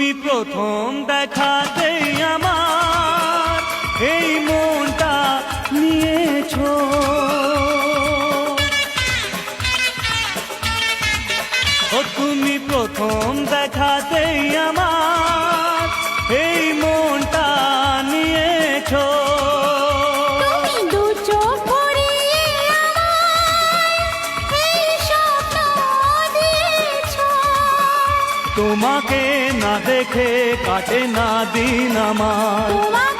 তুমি প্রথম দেখাতেই আমার এই মনটা নিয়েছো। ও তুমি প্রথম দেখাতেই আমার এই মনটা নিয়েছো। তুমি দু চোখ ভরিয়ে আমায় এই স্বপ্ন দিয়েছো। তোমাকে না দেখে কাটে না দিন আমার। তোমাকে